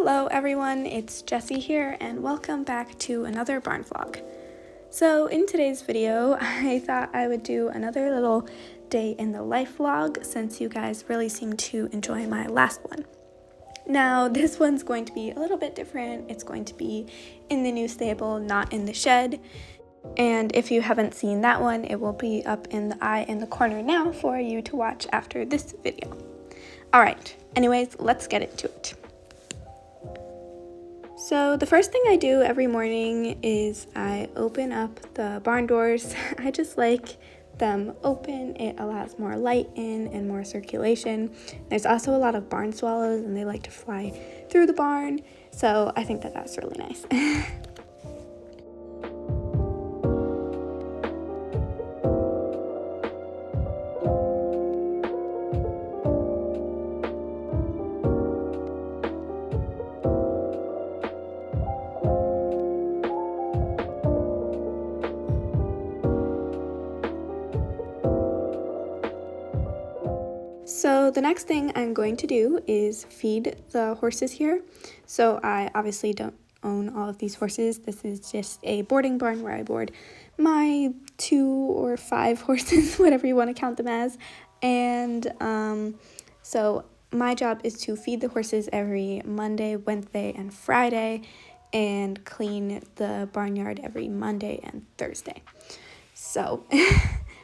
Hello everyone, it's Jessie here and welcome back to another barn vlog. So in today's video, I thought I would do another little day in the life vlog since you guys really seem to enjoy my last one. Now this one's going to be a little bit different. It's going to be in the new stable, not in the shed. And if you haven't seen that one, it will be up in the eye in the corner now for you to watch after this video. Alright, anyways, let's get into it. So the first thing I do every morning is I open up the barn doors. I just like them open. It allows more light in and more circulation. There's also a lot of barn swallows and they like to fly through the barn, so I think that that's really nice. So the next thing I'm going to do is feed the horses here. So I obviously don't own all of these horses. This is just a boarding barn where I board my 2 or 5 horses, whatever you want to count them as. And so my job is to feed the horses every Monday, Wednesday, and Friday, and clean the barnyard every Monday and Thursday. So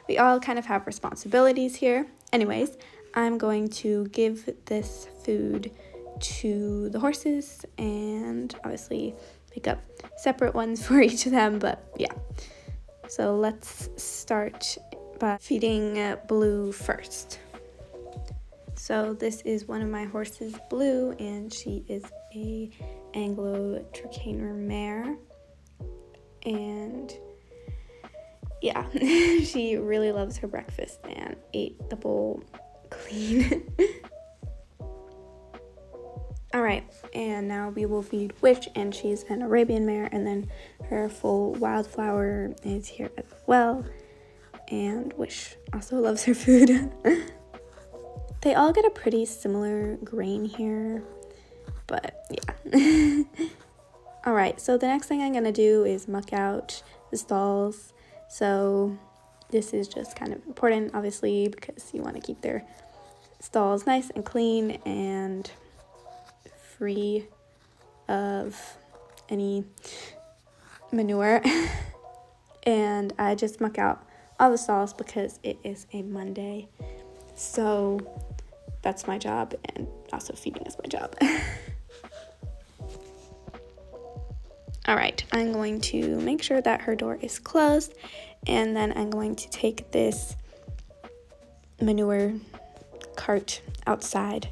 we all kind of have responsibilities here. Anyways, I'm going to give this food to the horses and obviously pick up separate ones for each of them, but yeah. So let's start by feeding Blue first. So this is one of my horses, Blue, and she is a Anglo-Trakehner mare. And yeah, she really loves her breakfast and ate the bowl clean. Alright, and now we will feed Wish, and she's an Arabian mare, and then her full wildflower is here as well. And Wish also loves her food. They all get a pretty similar grain here, but yeah. Alright, so the next thing I'm gonna do is muck out the stalls. So this is just kind of important, obviously, because you want to keep their stalls nice and clean and free of any manure. And I just muck out all the stalls because it is a Monday. So that's my job, and also feeding is my job. Alright, I'm going to make sure that her door is closed, and then I'm going to take this manure cart outside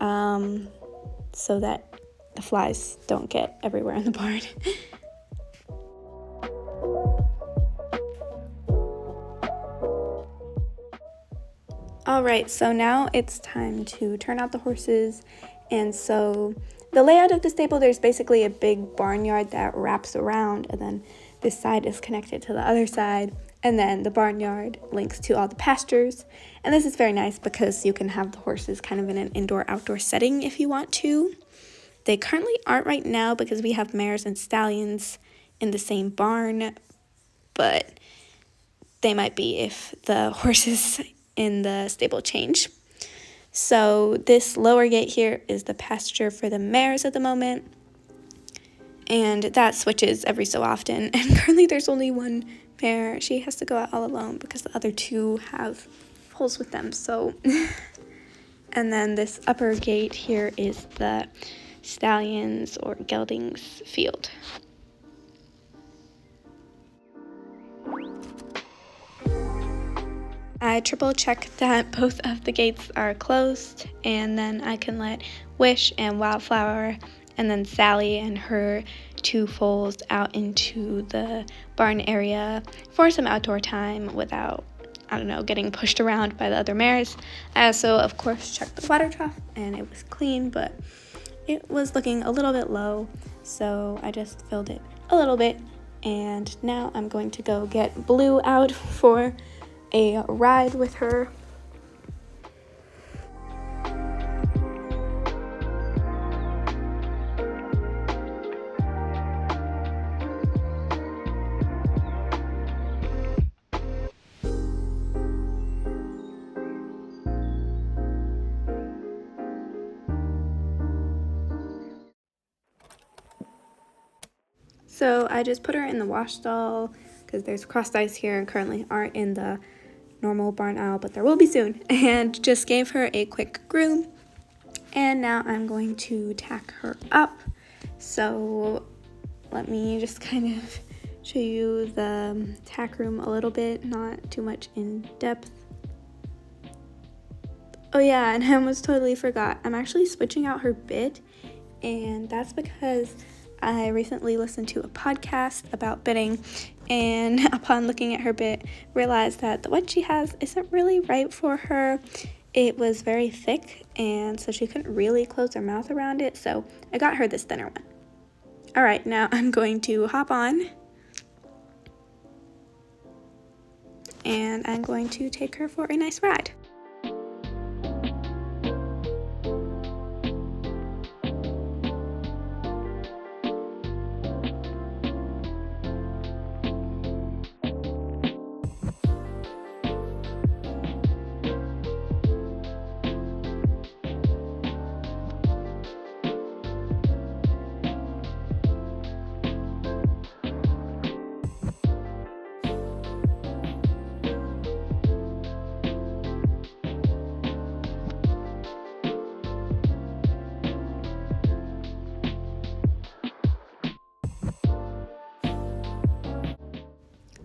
so that the flies don't get everywhere in the barn. Alright, so now it's time to turn out the horses, and so the layout of the stable, there's basically a big barnyard that wraps around, and then this side is connected to the other side, and then the barnyard links to all the pastures. And this is very nice because you can have the horses kind of in an indoor-outdoor setting if you want to. They currently aren't right now because we have mares and stallions in the same barn, but they might be if the horses in the stable change. So this lower gate here is the pasture for the mares at the moment, and that switches every so often, and currently there's only one mare. She has to go out all alone because the other 2 have holes with them. So and then this upper gate here is the stallions or geldings field. I triple check that both of the gates are closed, and then I can let Wish and Wildflower and then Sally and her 2 foals out into the barn area for some outdoor time without, getting pushed around by the other mares. I also, of course, checked the water trough, and it was clean, but it was looking a little bit low, so I just filled it a little bit, and now I'm going to go get Blue out for a ride with her. So I just put her in the wash stall because there's crossed ice here and currently aren't in the normal barn owl, but there will be soon. And just gave her a quick groom. And now I'm going to tack her up. So let me just kind of show you the tack room a little bit, not too much in depth. Oh yeah, and I almost totally forgot. I'm actually switching out her bit, and that's because I recently listened to a podcast about bitting, and upon looking at her bit, realized that the one she has isn't really right for her. It was very thick, and so she couldn't really close her mouth around it, so I got her this thinner one. Alright, now I'm going to hop on, and I'm going to take her for a nice ride.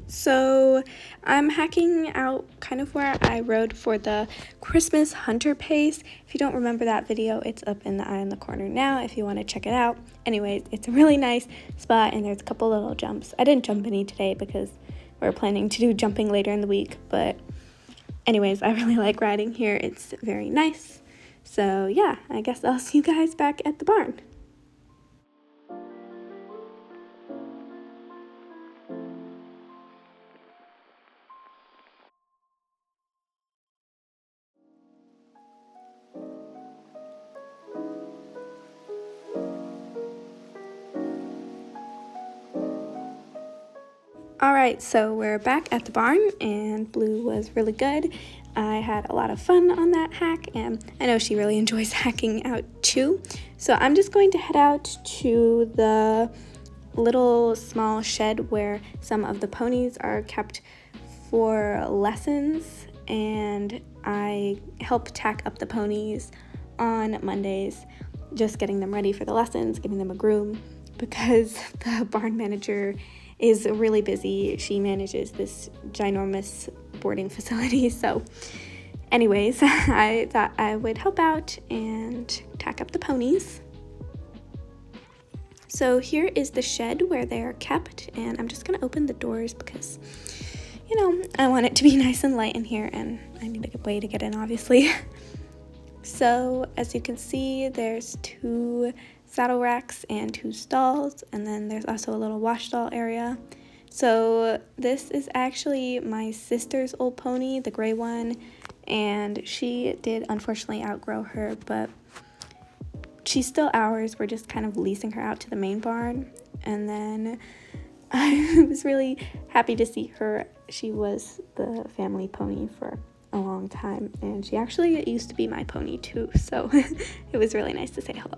So I'm hacking out kind of where I rode for the Christmas hunter pace. If you don't remember that video, it's up in the eye in the corner now if you want to check it out. Anyways, it's a really nice spot and there's a couple little jumps. I didn't jump any today because we're planning to do jumping later in the week, but anyways, I really like riding here. It's very nice. So yeah, I guess I'll see you guys back at the barn. Alright, so we're back at the barn, and Blue was really good. I had a lot of fun on that hack, and I know she really enjoys hacking out too. So I'm just going to head out to the little small shed where some of the ponies are kept for lessons, and I help tack up the ponies on Mondays, just getting them ready for the lessons, giving them a groom, because the barn manager is really busy. She manages this ginormous boarding facility. So anyways, I thought I would help out and tack up the ponies. So here is the shed where they are kept, and I'm just gonna open the doors because, you know, I want it to be nice and light in here, and I need a way to get in, obviously. So as you can see, there's 2 saddle racks and 2 stalls, and then there's also a little wash stall area. So this is actually my sister's old pony, the gray one, and she did unfortunately outgrow her, but she's still ours. We're just kind of leasing her out to the main barn. And then I was really happy to see her. She was the family pony for a long time, and she actually used to be my pony too, so it was really nice to say hello.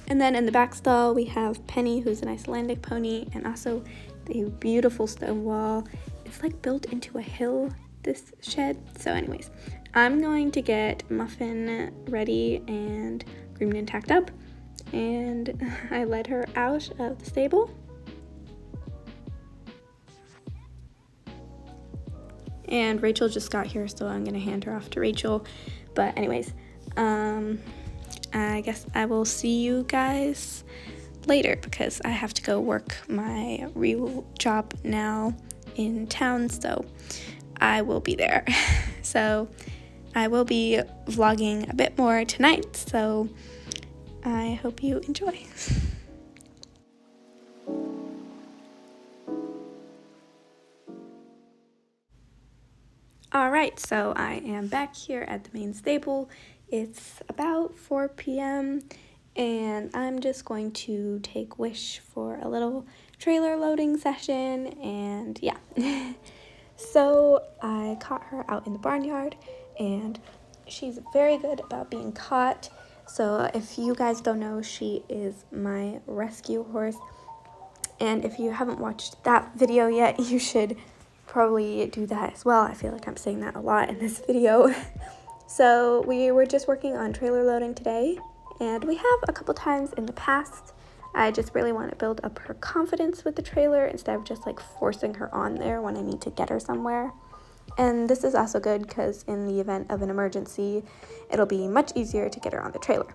And then in the back stall we have Penny, who's an Icelandic pony, and also the beautiful stone wall. It's like built into a hill, this shed. So anyways, I'm going to get Muffin ready and groomed and tacked up, and I led her out of the stable. And Rachel just got here, so I'm gonna hand her off to Rachel. But anyways, I guess I will see you guys later because I have to go work my real job now in town, so I will be there. So I will be vlogging a bit more tonight, so I hope you enjoy. Alright, so I am back here at the main stable. It's about 4 p.m. and I'm just going to take Wish for a little trailer loading session, and yeah. So I caught her out in the barnyard, and she's very good about being caught. So if you guys don't know, she is my rescue horse, And if you haven't watched that video yet, you should probably do that as well. I feel like I'm saying that a lot in this video. So we were just working on trailer loading today, and we have a couple times in the past. I just really want to build up her confidence with the trailer instead of just like forcing her on there when I need to get her somewhere. And this is also good because in the event of an emergency, it'll be much easier to get her on the trailer.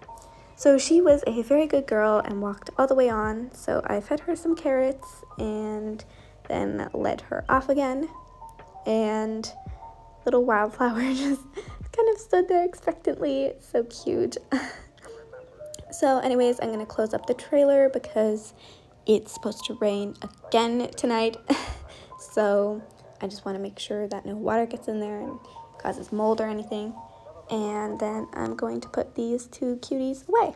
So she was a very good girl and walked all the way on. So I fed her some carrots and then led her off again. And little wildflower just kind of stood there expectantly. It's so cute. So anyways, I'm going to close up the trailer because it's supposed to rain again tonight. So I just want to make sure that no water gets in there and causes mold or anything. And then I'm going to put these two cuties away.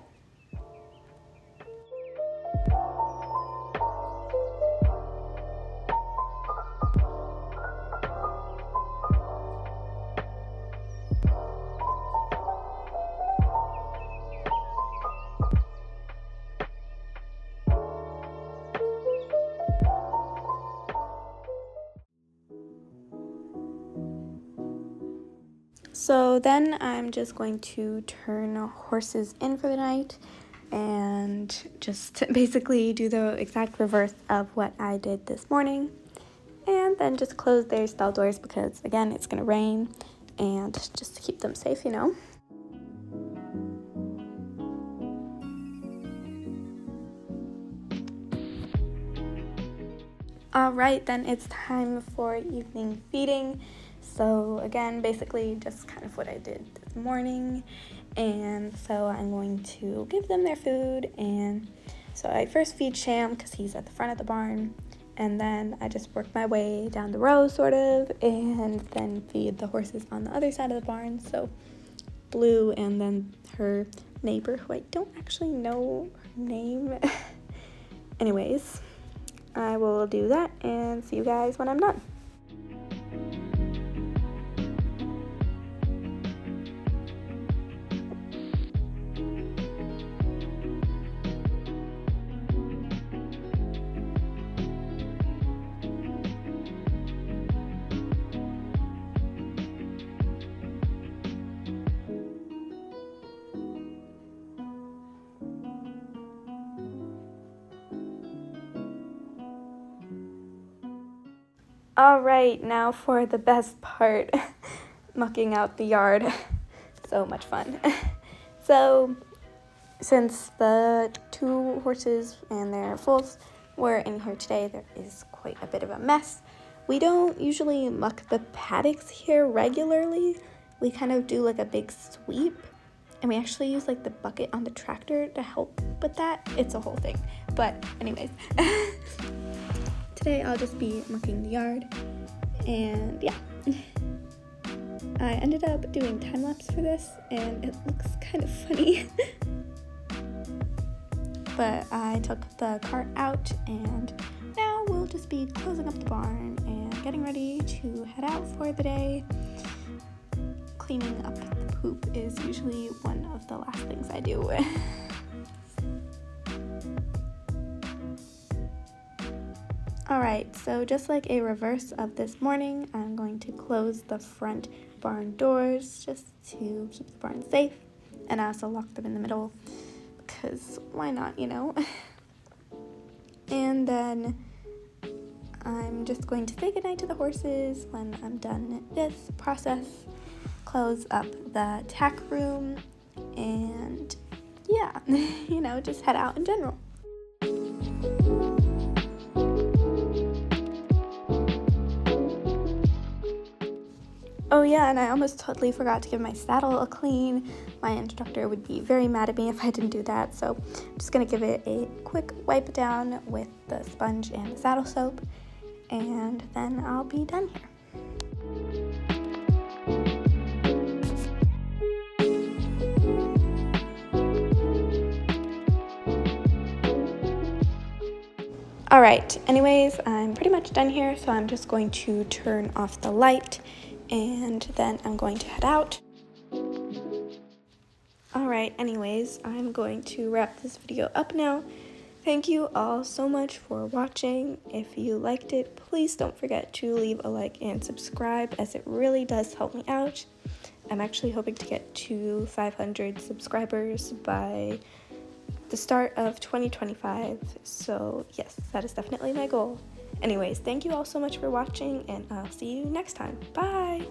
So then I'm just going to turn horses in for the night and just basically do the exact reverse of what I did this morning. And then just close their stall doors because, again, it's going to rain, and just to keep them safe, you know. Alright, then it's time for evening feeding. So again, basically just kind of what I did this morning. And so I'm going to give them their food. And so I first feed Sham because he's at the front of the barn. And then I just work my way down the row sort of, and then feed the horses on the other side of the barn. So Blue and then her neighbor, who I don't actually know her name. Anyways, I will do that and see you guys when I'm done. All right, now for the best part, mucking out the yard. So much fun. So since the two horses and their foals were in here today, there is quite a bit of a mess. We don't usually muck the paddocks here regularly. We kind of do like a big sweep, and we actually use like the bucket on the tractor to help with that. It's a whole thing. But anyways, today I'll just be mucking the yard, and yeah. I ended up doing time-lapse for this, and it looks kind of funny. But I took the cart out, and now we'll just be closing up the barn and getting ready to head out for the day. Cleaning up the poop is usually one of the last things I do. Alright, so just like a reverse of this morning, I'm going to close the front barn doors just to keep the barn safe. And I also lock them in the middle because why not, you know? And then I'm just going to say goodnight to the horses when I'm done this process. Close up the tack room and yeah, you know, just head out in general. Oh yeah, and I almost totally forgot to give my saddle a clean. My instructor would be very mad at me if I didn't do that, so I'm just going to give it a quick wipe down with the sponge and the saddle soap, and then I'll be done here. Alright, anyways, I'm pretty much done here, so I'm just going to turn off the light and then I'm going to head out. Alright, anyways, I'm going to wrap this video up now. Thank you all so much for watching. If you liked it, please don't forget to leave a like and subscribe, as it really does help me out. I'm actually hoping to get to 500 subscribers by the start of 2025, so yes, that is definitely my goal. Anyways, thank you all so much for watching, and I'll see you next time. Bye!